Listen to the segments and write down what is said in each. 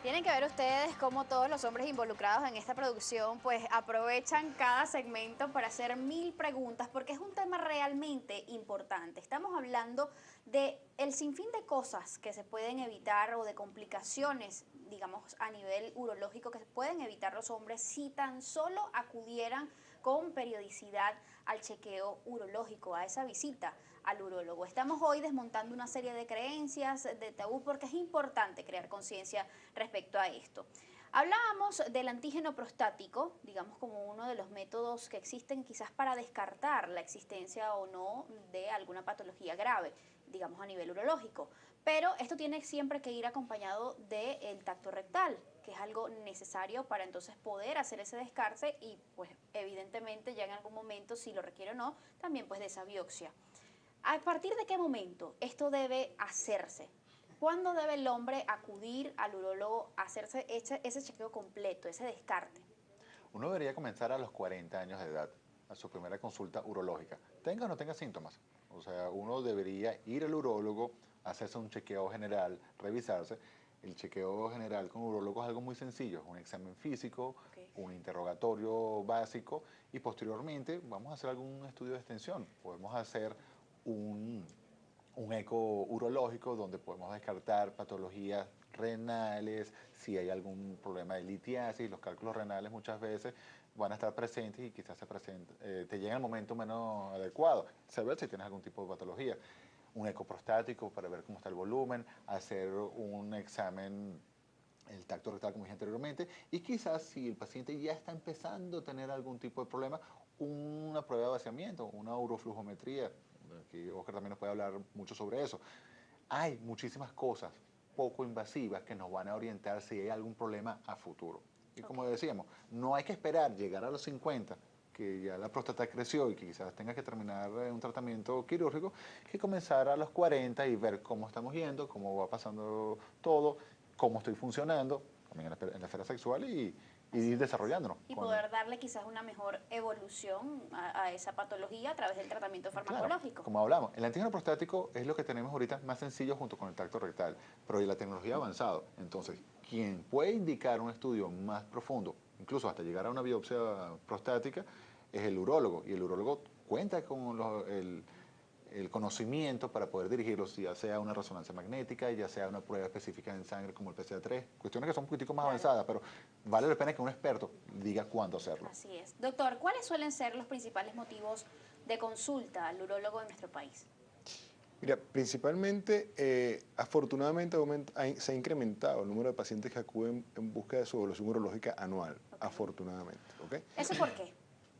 Tienen que ver ustedes cómo todos los hombres involucrados en esta producción pues aprovechan cada segmento para hacer 1000 preguntas porque es un tema realmente importante. Estamos hablando de el sinfín de cosas que se pueden evitar o de complicaciones, digamos, a nivel urológico que se pueden evitar los hombres si tan solo acudieran con periodicidad al chequeo urológico, a esa visita al urólogo. Estamos hoy desmontando una serie de creencias, de tabú, porque es importante crear conciencia respecto a esto. Hablábamos del antígeno prostático, digamos como uno de los métodos que existen quizás para descartar la existencia o no de alguna patología grave, digamos a nivel urológico. Pero esto tiene siempre que ir acompañado del tacto rectal, que es algo necesario para entonces poder hacer ese descarte y pues evidentemente ya en algún momento, si lo requiere o no, también pues de esa biopsia. ¿A partir de qué momento esto debe hacerse? ¿Cuándo debe el hombre acudir al urólogo a hacerse ese chequeo completo, ese descarte? Uno debería comenzar a los 40 años de edad, a su primera consulta urológica, tenga o no tenga síntomas. O sea, uno debería ir al urólogo, hacerse un chequeo general, revisarse. El chequeo general con urólogo es algo muy sencillo, es un examen físico, Okay. un interrogatorio básico y posteriormente vamos a hacer algún estudio de extensión. Podemos hacer un, un eco urológico donde podemos descartar patologías renales, si hay algún problema de litiasis, los cálculos renales muchas veces van a estar presentes y quizás te llega el momento menos adecuado, saber si tienes algún tipo de patología. Un eco prostático para ver cómo está el volumen, hacer un examen el tacto rectal como dije anteriormente, y quizás si el paciente ya está empezando a tener algún tipo de problema, una prueba de vaciamiento, una uroflujometría, que Oscar también nos puede hablar mucho sobre eso. Hay muchísimas cosas poco invasivas que nos van a orientar si hay algún problema a futuro. Y como decíamos, no hay que esperar llegar a los 50, que ya la próstata creció y que quizás tenga que terminar un tratamiento quirúrgico, que comenzar a los 40 y ver cómo estamos yendo, cómo va pasando todo, cómo estoy funcionando, también en la esfera sexual y ir desarrollándonos. Y poder darle quizás una mejor evolución a esa patología a través del tratamiento Claro, farmacológico. como hablamos, el antígeno prostático es lo que tenemos ahorita más sencillo junto con el tacto rectal, pero la tecnología ha avanzado. Entonces, quien puede indicar un estudio más profundo, incluso hasta llegar a una biopsia prostática, es el urólogo. Y el urólogo cuenta con el conocimiento para poder dirigirlos, ya sea una resonancia magnética, ya sea una prueba específica en sangre como el PCA3, cuestiones que son un poquitico más avanzadas, pero vale la pena que un experto diga cuándo hacerlo. Así es. Doctor, ¿cuáles suelen ser los principales motivos de consulta al urólogo en nuestro país? Mira, principalmente, afortunadamente se ha incrementado el número de pacientes que acuden en busca de su evaluación urológica anual, afortunadamente. ¿Ok? ¿Eso por qué?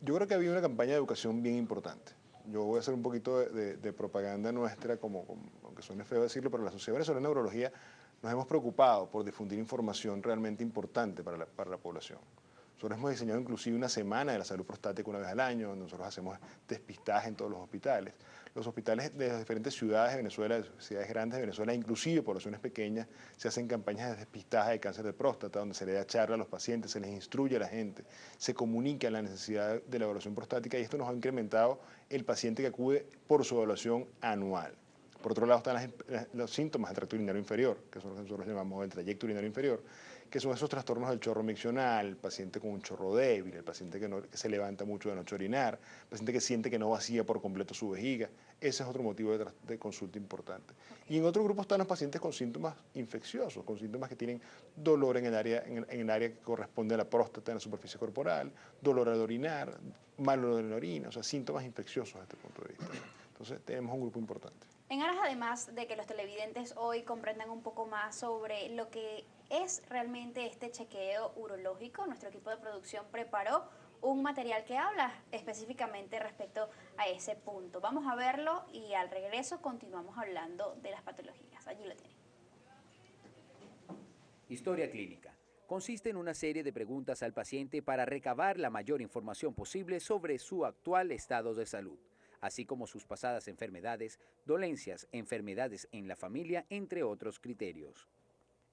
Yo creo que había una campaña de educación bien importante. Yo voy a hacer un poquito de propaganda nuestra, aunque suene feo decirlo, pero la Sociedad Venezolana de Urología nos hemos preocupado por difundir información realmente importante para la población. Nosotros hemos diseñado inclusive una semana de la salud prostática una vez al año, donde nosotros hacemos despistaje en todos los hospitales. Los hospitales de las diferentes ciudades de Venezuela, de ciudades grandes de Venezuela, inclusive poblaciones pequeñas, se hacen campañas de despistaje de cáncer de próstata, donde se le da charla a los pacientes, se les instruye a la gente, se comunica la necesidad de la evaluación prostática y esto nos ha incrementado el paciente que acude por su evaluación anual. Por otro lado están los síntomas del tracto urinario inferior, que son lo que nosotros llamamos el trayecto urinario inferior, que son esos trastornos del chorro miccional, el paciente con un chorro débil, el paciente que se levanta mucho de noche a orinar, el paciente que siente que no vacía por completo su vejiga. Ese es otro motivo de consulta importante. Y en otro grupo están los pacientes con síntomas infecciosos, con síntomas que tienen dolor en el área que corresponde a la próstata, en la superficie corporal, dolor al orinar, mal olor en la orina, o sea, síntomas infecciosos desde este punto de vista. Entonces tenemos un grupo importante. En aras además de que los televidentes hoy comprendan un poco más sobre lo que es realmente este chequeo urológico, nuestro equipo de producción preparó un material que habla específicamente respecto a ese punto. Vamos a verlo y al regreso continuamos hablando de las patologías. Allí lo tienen. Historia clínica. Consiste en una serie de preguntas al paciente para recabar la mayor información posible sobre su actual estado de salud, así como sus pasadas enfermedades, dolencias, enfermedades en la familia, entre otros criterios.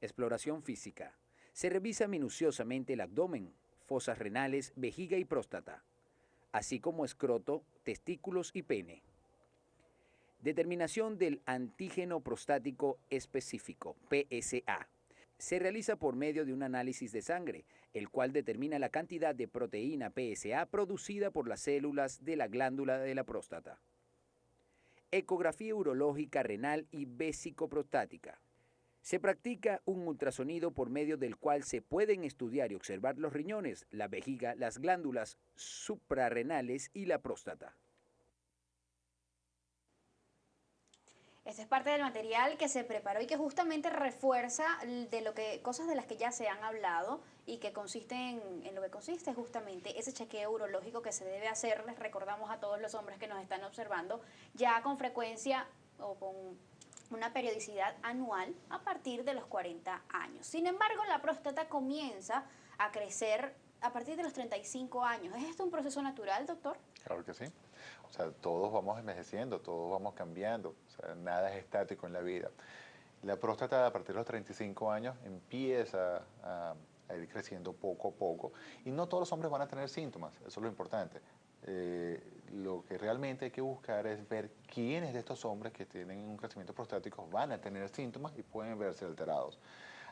Exploración física. Se revisa minuciosamente el abdomen, fosas renales, vejiga y próstata, así como escroto, testículos y pene. Determinación del antígeno prostático específico, PSA. se realiza por medio de un análisis de sangre, el cual determina la cantidad de proteína PSA producida por las células de la glándula de la próstata. Ecografía urológica renal y vesicoprostática. Se practica un ultrasonido por medio del cual se pueden estudiar y observar los riñones, la vejiga, las glándulas suprarrenales y la próstata. Este es parte del material que se preparó y que justamente refuerza cosas de las que ya se han hablado y que consisten en lo que consiste justamente ese chequeo urológico que se debe hacer. Les recordamos a todos los hombres que nos están observando ya con frecuencia o con una periodicidad anual a partir de los 40 años. Sin embargo, la próstata comienza a crecer a partir de los 35 años. ¿Es esto un proceso natural, doctor? Claro que sí. O sea, todos vamos envejeciendo, todos vamos cambiando. O sea, nada es estático en la vida. La próstata a partir de los 35 años empieza a ir creciendo poco a poco. Y no todos los hombres van a tener síntomas, eso es lo importante. Lo que realmente hay que buscar es ver quiénes de estos hombres que tienen un crecimiento prostático van a tener síntomas y pueden verse alterados.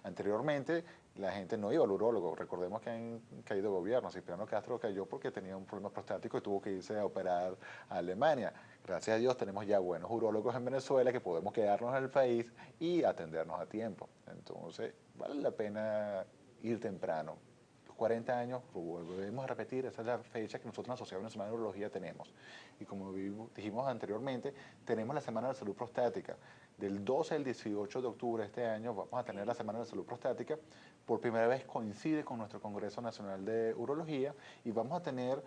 Anteriormente la gente no iba al urólogo. Recordemos que han caído gobiernos. Cipriano Castro cayó porque tenía un problema prostático y tuvo que irse a operar a Alemania. Gracias a Dios tenemos ya buenos urólogos en Venezuela que podemos quedarnos en el país y atendernos a tiempo. Entonces vale la pena ir temprano. 40 años, lo volvemos a repetir, esa es la fecha que nosotros en la Sociedad Venezolana de Urología tenemos. Y como dijimos anteriormente, tenemos la Semana de la Salud Prostática. Del 12 al 18 de octubre de este año vamos a tener la Semana de la Salud Prostática. Por primera vez coincide con nuestro Congreso Nacional de Urología y vamos a tener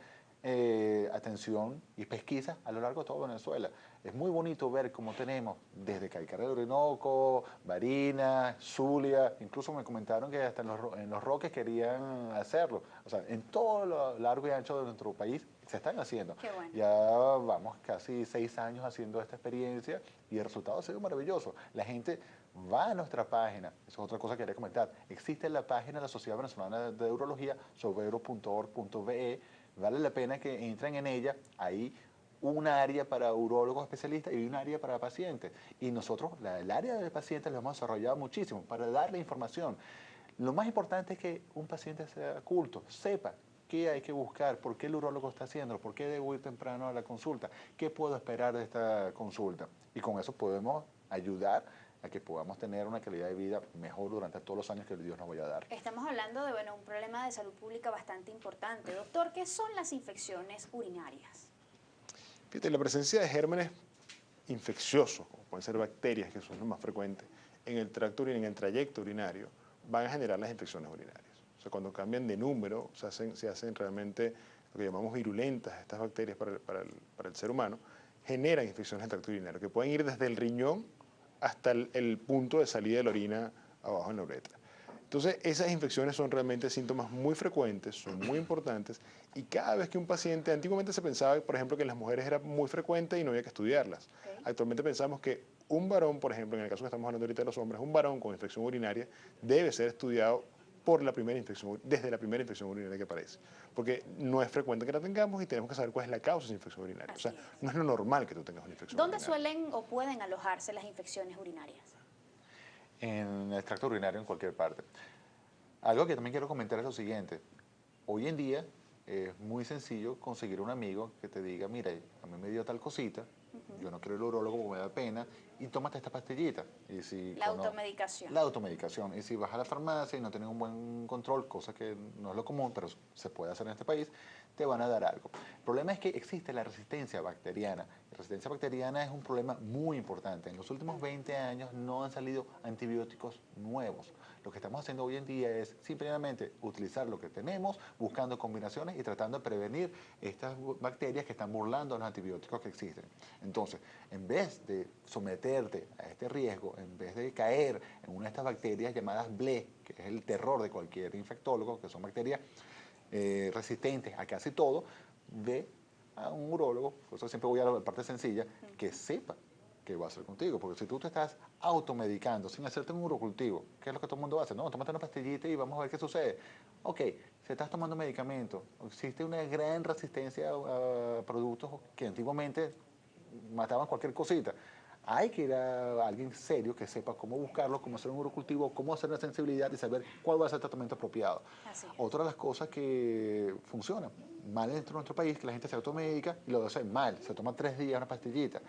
atención y pesquisa a lo largo de toda Venezuela. Es muy bonito ver cómo tenemos desde Caicara del Orinoco, Barinas, Zulia, incluso me comentaron que hasta en los Roques querían hacerlo. O sea, en todo lo largo y ancho de nuestro país se están haciendo. Qué bueno. Ya vamos casi 6 años haciendo esta experiencia y el resultado ha sido maravilloso. La gente va a nuestra página, eso es otra cosa que quería comentar. Existe la página de la Sociedad Venezolana de Urología, sovero.org.be. Vale la pena que entren en ella, hay un área para urólogos especialistas y un área para pacientes. Y nosotros, el área de pacientes lo hemos desarrollado muchísimo para darle información. Lo más importante es que un paciente sea culto, sepa qué hay que buscar, por qué el urólogo está haciendo, por qué debo ir temprano a la consulta, qué puedo esperar de esta consulta. Y con eso podemos ayudar a que podamos tener una calidad de vida mejor durante todos los años que Dios nos vaya a dar. Estamos hablando de un problema de salud pública bastante importante. Doctor, ¿qué son las infecciones urinarias? Fíjate, la presencia de gérmenes infecciosos, como pueden ser bacterias, que son los más frecuentes, en el tracto urinario, en el trayecto urinario, van a generar las infecciones urinarias. O sea, cuando cambian de número, se hacen realmente lo que llamamos virulentas estas bacterias para el ser humano, generan infecciones del tracto urinario, que pueden ir desde el riñón hasta el punto de salida de la orina abajo en la uretra. Entonces, esas infecciones son realmente síntomas muy frecuentes, son muy importantes, y cada vez que un paciente, antiguamente se pensaba, por ejemplo, que en las mujeres era muy frecuente y no había que estudiarlas. Okay. Actualmente pensamos que un varón, por ejemplo, en el caso que estamos hablando ahorita de los hombres, un varón con infección urinaria debe ser estudiado por la primera infección, desde la primera infección urinaria que aparece. Porque no es frecuente que la tengamos y tenemos que saber cuál es la causa de esa infección urinaria. Así o sea, no es lo normal que tú tengas una infección ¿Dónde urinaria. suelen o pueden alojarse las infecciones urinarias? En el tracto urinario, en cualquier parte. Algo que también quiero comentar es lo siguiente. Hoy en día es muy sencillo conseguir un amigo que te diga, mira, a mí me dio tal cosita, yo no quiero ir al urólogo porque me da pena, y tómate esta pastillita. Y si la automedicación. La automedicación. Y si vas a la farmacia y no tienes un buen control, cosa que no es lo común, pero se puede hacer en este país, te van a dar algo. El problema es que existe la resistencia bacteriana. La resistencia bacteriana es un problema muy importante. En los últimos 20 años no han salido antibióticos nuevos. Lo que estamos haciendo hoy en día es simplemente utilizar lo que tenemos, buscando combinaciones y tratando de prevenir estas bacterias que están burlando los antibióticos que existen. Entonces, en vez de someterte a este riesgo, en vez de caer en una de estas bacterias llamadas BLE, que es el terror de cualquier infectólogo, que son bacterias resistentes a casi todo, ve a un urólogo, por eso siempre voy a la parte sencilla, que sepa qué va a hacer contigo, porque si tú te estás automedicando sin hacerte un urocultivo, ¿qué es lo que todo el mundo hace? No, tómate una pastillita y vamos a ver qué sucede. Ok, si estás tomando medicamentos, existe una gran resistencia a productos que antiguamente mataban cualquier cosita. Hay que ir a alguien serio que sepa cómo buscarlo, cómo hacer un urocultivo, cómo hacer la sensibilidad y saber cuál va a ser el tratamiento apropiado. Así es. Otra de las cosas que funciona mal dentro de nuestro país, que la gente se automedica y lo hace mal, se toma 3 días una pastillita.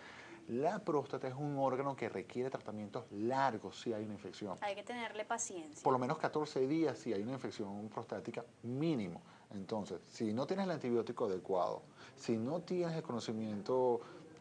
La próstata es un órgano que requiere tratamientos largos si hay una infección. Hay que tenerle paciencia. Por lo menos 14 días si hay una infección prostática mínimo. Entonces, si no tienes el antibiótico adecuado, si no tienes el conocimiento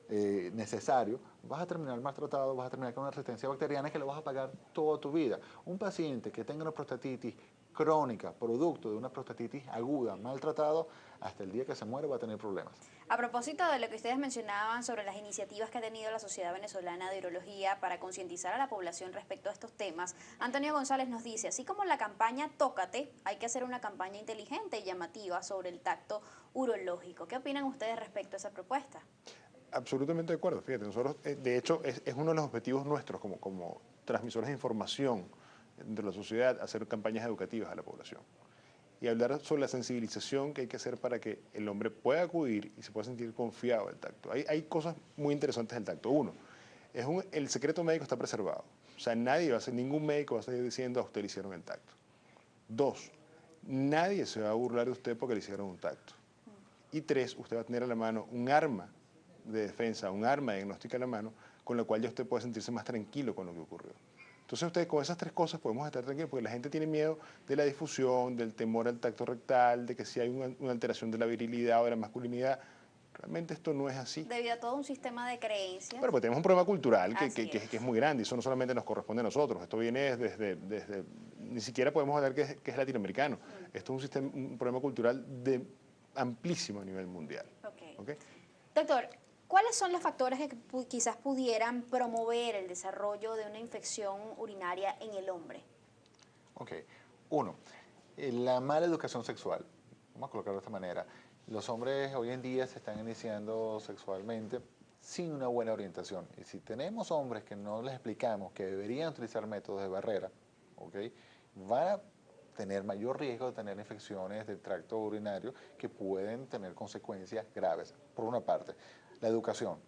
necesario, vas a terminar maltratado, vas a terminar con una resistencia bacteriana que lo vas a pagar toda tu vida. Un paciente que tenga una prostatitis crónica, producto de una prostatitis aguda, maltratado, hasta el día que se muere va a tener problemas. A propósito de lo que ustedes mencionaban sobre las iniciativas que ha tenido la Sociedad Venezolana de Urología para concientizar a la población respecto a estos temas, Antonio González nos dice, así como la campaña Tócate, hay que hacer una campaña inteligente y llamativa sobre el tacto urológico. ¿Qué opinan ustedes respecto a esa propuesta? Absolutamente de acuerdo. Fíjate, nosotros, de hecho, es uno de los objetivos nuestros como transmisores de información de la sociedad, hacer campañas educativas a la población y hablar sobre la sensibilización que hay que hacer para que el hombre pueda acudir y se pueda sentir confiado del tacto. Hay cosas muy interesantes del tacto. Uno, el secreto médico está preservado. O sea, ningún médico va a salir diciendo a usted le hicieron el tacto. Dos, nadie se va a burlar de usted porque le hicieron un tacto. Y tres, usted va a tener a la mano un arma de defensa, un arma diagnóstica a la mano, con la cual ya usted puede sentirse más tranquilo con lo que ocurrió. Entonces usted con esas 3 cosas podemos estar tranquilos, porque la gente tiene miedo de la difusión, del temor al tacto rectal, de que si hay una alteración de la virilidad o de la masculinidad. Realmente esto no es así. Debido a todo un sistema de creencias. Pero pues tenemos un problema cultural que es es muy grande y eso no solamente nos corresponde a nosotros, esto viene desde ni siquiera podemos hablar que es latinoamericano. Esto es un problema cultural de amplísimo nivel mundial. ¿Okay? Doctor, ¿cuáles son los factores que quizás pudieran promover el desarrollo de una infección urinaria en el hombre? Ok. Uno, la mala educación sexual. Vamos a colocarlo de esta manera. Los hombres hoy en día se están iniciando sexualmente sin una buena orientación. Y si tenemos hombres que no les explicamos que deberían utilizar métodos de barrera, ¿okay?, van a tener mayor riesgo de tener infecciones del tracto urinario que pueden tener consecuencias graves. Por una parte, la educación.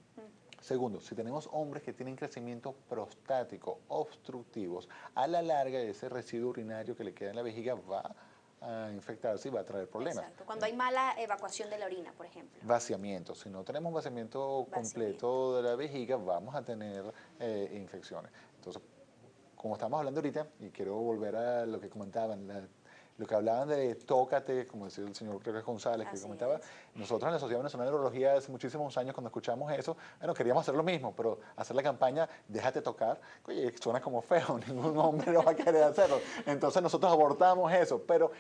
Segundo, si tenemos hombres que tienen crecimiento prostático obstructivos, a la larga ese residuo urinario que le queda en la vejiga va a infectarse y va a traer problemas. Exacto, cuando hay mala evacuación de la orina, por ejemplo. Vaciamiento. Si no tenemos vaciamiento completo de la vejiga, vamos a tener infecciones. Entonces, como estamos hablando ahorita, y quiero volver a lo que comentaban, lo que hablaban de tócate, como decía el señor Creo González, que comentaba, nosotros en la Sociedad Venezolana de Urología hace muchísimos años cuando escuchamos eso, bueno, queríamos hacer lo mismo, pero hacer la campaña déjate tocar, oye, suena como feo, ningún hombre lo va a querer hacerlo. Entonces nosotros abortamos eso, pero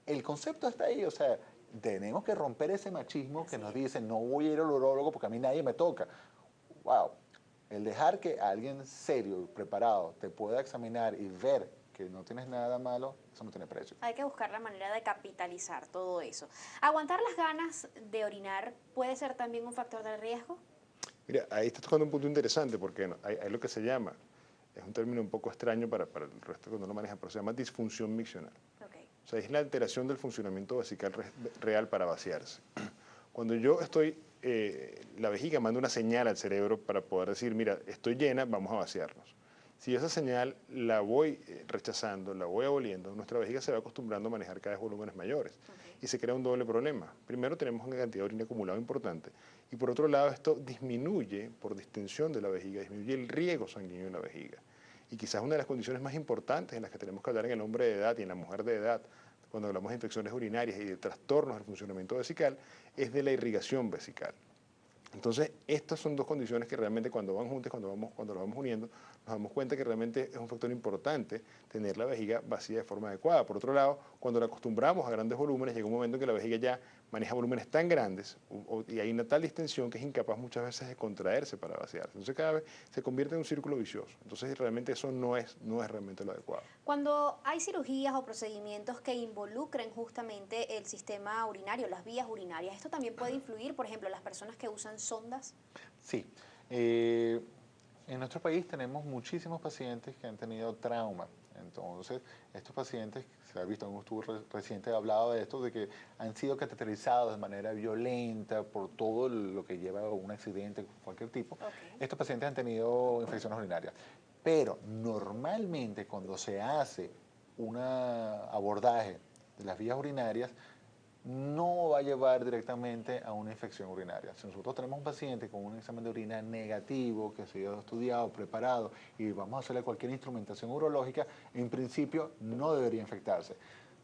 el concepto está ahí, o sea, tenemos que romper ese machismo que nos dice, no voy a ir al urólogo porque a mí nadie me toca. Wow, el dejar que alguien serio y preparado te pueda examinar y ver que no tienes nada malo, eso no tiene precio. Hay que buscar la manera de capitalizar todo eso. ¿Aguantar las ganas de orinar puede ser también un factor de riesgo? Mira, ahí estás tocando un punto interesante porque hay lo que se llama, es un término un poco extraño para el resto cuando lo manejan, pero se llama disfunción miccional. O sea, es la alteración del funcionamiento vesical real para vaciarse. Cuando yo estoy, la vejiga manda una señal al cerebro para poder decir, mira, estoy llena, vamos a vaciarnos. Si esa señal la voy rechazando, la voy aboliendo, nuestra vejiga se va acostumbrando a manejar cada vez volúmenes mayores. Y se crea un doble problema. Primero tenemos una cantidad de orina acumulada importante y por otro lado esto disminuye, por distensión de la vejiga, disminuye el riego sanguíneo en la vejiga. Y quizás una de las condiciones más importantes en las que tenemos que hablar en el hombre de edad y en la mujer de edad, cuando hablamos de infecciones urinarias y de trastornos del funcionamiento vesical, es de la irrigación vesical. Entonces, estas son 2 condiciones que realmente cuando van juntas, cuando lo vamos uniendo, nos damos cuenta que realmente es un factor importante tener la vejiga vacía de forma adecuada. Por otro lado, cuando la acostumbramos a grandes volúmenes, llega un momento en que la vejiga ya maneja volúmenes tan grandes y hay una tal distensión que es incapaz muchas veces de contraerse para vaciarse. Entonces, cada vez se convierte en un círculo vicioso. Entonces, realmente eso no es realmente lo adecuado. Cuando hay cirugías o procedimientos que involucren justamente el sistema urinario, las vías urinarias, ¿esto también puede influir, por ejemplo, las personas que usan sondas? Sí. En nuestro país tenemos muchísimos pacientes que han tenido trauma. Entonces, estos pacientes, se ha visto en un estudio reciente hablado de esto, de que han sido cateterizados de manera violenta por todo lo que lleva a un accidente, cualquier tipo. Okay. Estos pacientes han tenido infecciones urinarias. Pero normalmente cuando se hace un abordaje de las vías urinarias, no va a llevar directamente a una infección urinaria. Si nosotros tenemos un paciente con un examen de orina negativo, que ha sido estudiado, preparado, y vamos a hacerle cualquier instrumentación urológica, en principio no debería infectarse.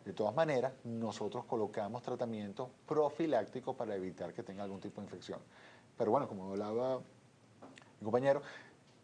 De todas maneras, nosotros colocamos tratamiento profiláctico para evitar que tenga algún tipo de infección. Pero bueno, como hablaba mi compañero,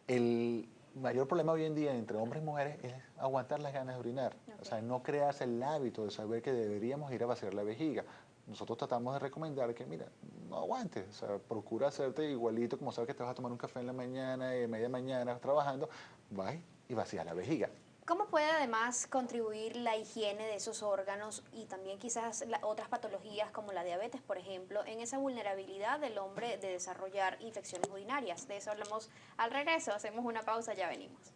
el mayor problema hoy en día entre hombres y mujeres es aguantar las ganas de orinar. Okay. O sea, no crearse el hábito de saber que deberíamos ir a vaciar la vejiga. Nosotros tratamos de recomendar que, mira, no aguantes, o sea, procura hacerte igualito, como sabes que te vas a tomar un café en la mañana y media mañana trabajando, vas y vacías la vejiga. ¿Cómo puede además contribuir la higiene de esos órganos y también quizás otras patologías como la diabetes, por ejemplo, en esa vulnerabilidad del hombre de desarrollar infecciones urinarias? De eso hablamos al regreso, hacemos una pausa, ya venimos.